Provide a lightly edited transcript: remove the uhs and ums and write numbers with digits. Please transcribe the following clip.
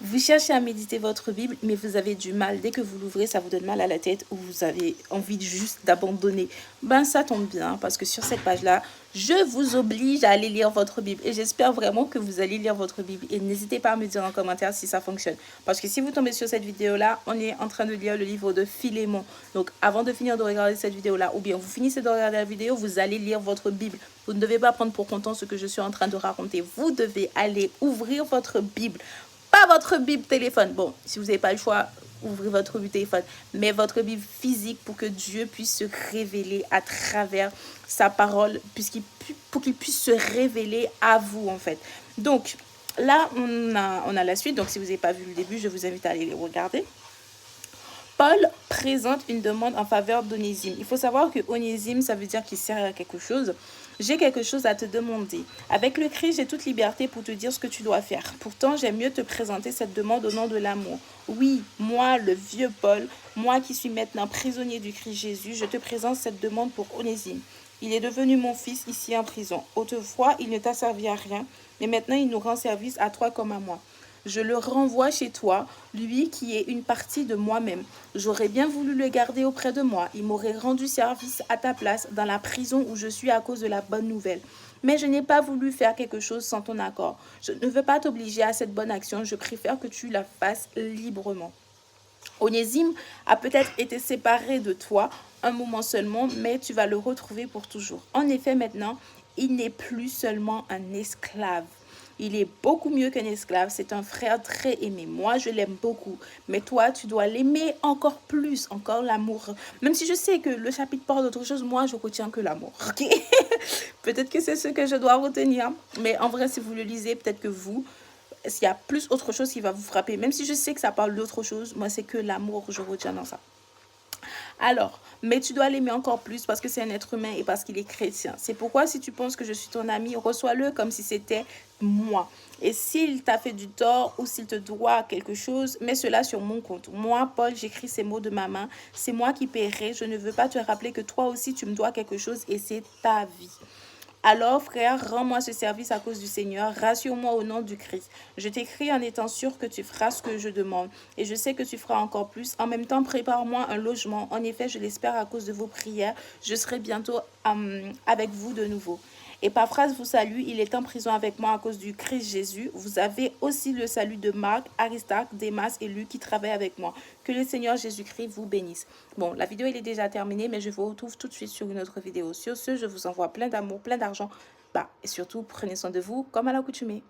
Vous cherchez à méditer votre Bible, mais vous avez du mal. Dès que vous l'ouvrez, ça vous donne mal à la tête ou vous avez envie juste d'abandonner. Ben, ça tombe bien parce que sur cette page-là, je vous oblige à aller lire votre Bible. Et j'espère vraiment que vous allez lire votre Bible. Et n'hésitez pas à me dire en commentaire si ça fonctionne. Parce que si vous tombez sur cette vidéo-là, on est en train de lire le livre de Philémon. Donc, avant de finir de regarder cette vidéo-là, ou bien vous finissez de regarder la vidéo, vous allez lire votre Bible. Vous ne devez pas prendre pour content ce que je suis en train de raconter. Vous devez aller ouvrir votre Bible. Pas votre Bible téléphone. Bon, si vous n'avez pas le choix, ouvrez votre Bible téléphone. Mais votre Bible physique pour que Dieu puisse se révéler à travers sa parole, pour qu'il puisse se révéler à vous, en fait. Donc, là, on a la suite. Donc, si vous n'avez pas vu le début, je vous invite à aller les regarder. Paul présente une demande en faveur d'Onésime. Il faut savoir que Onésime, ça veut dire qu'il sert à quelque chose. J'ai quelque chose à te demander. Avec le Christ, j'ai toute liberté pour te dire ce que tu dois faire. Pourtant, j'aime mieux te présenter cette demande au nom de l'amour. Oui, moi, le vieux Paul, moi qui suis maintenant prisonnier du Christ Jésus, je te présente cette demande pour Onésime. Il est devenu mon fils ici en prison. Autrefois, il ne t'a servi à rien, mais maintenant il nous rend service à toi comme à moi. Je le renvoie chez toi, lui qui est une partie de moi-même. J'aurais bien voulu le garder auprès de moi. Il m'aurait rendu service à ta place dans la prison où je suis à cause de la bonne nouvelle. Mais je n'ai pas voulu faire quelque chose sans ton accord. Je ne veux pas t'obliger à cette bonne action. Je préfère que tu la fasses librement. Onésime a peut-être été séparé de toi un moment seulement, mais tu vas le retrouver pour toujours. En effet, maintenant, il n'est plus seulement un esclave. Il est beaucoup mieux qu'un esclave. C'est un frère très aimé. Moi, je l'aime beaucoup. Mais toi, tu dois l'aimer encore plus, encore l'amour. Même si je sais que le chapitre parle d'autre chose, moi, je retiens que l'amour. Ok. Peut-être que c'est ce que je dois retenir. Mais en vrai, si vous le lisez, peut-être que s'il y a plus autre chose qui va vous frapper. Même si je sais que ça parle d'autre chose, moi, c'est que l'amour que je retiens dans ça. Alors, mais tu dois l'aimer encore plus parce que c'est un être humain et parce qu'il est chrétien. C'est pourquoi si tu penses que je suis ton ami, reçois-le comme si c'était moi. Et s'il t'a fait du tort ou s'il te doit quelque chose, mets cela sur mon compte. Moi, Paul, j'écris ces mots de ma main. C'est moi qui paierai. Je ne veux pas te rappeler que toi aussi, tu me dois quelque chose et c'est ta vie. Alors, frère, rends-moi ce service à cause du Seigneur. Rassure-moi au nom du Christ. Je t'écris en étant sûr que tu feras ce que je demande. Et je sais que tu feras encore plus. En même temps, prépare-moi un logement. En effet, je l'espère à cause de vos prières. Je serai bientôt avec vous de nouveau. Épaphras vous salue, il est en prison avec moi à cause du Christ Jésus. Vous avez aussi le salut de Marc, Aristarque, Démas et Luc qui travaillent avec moi. Que le Seigneur Jésus-Christ vous bénisse. Bon, la vidéo elle est déjà terminée, mais je vous retrouve tout de suite sur une autre vidéo. Sur ce, je vous envoie plein d'amour, plein d'argent. Et surtout, prenez soin de vous comme à l'accoutumée.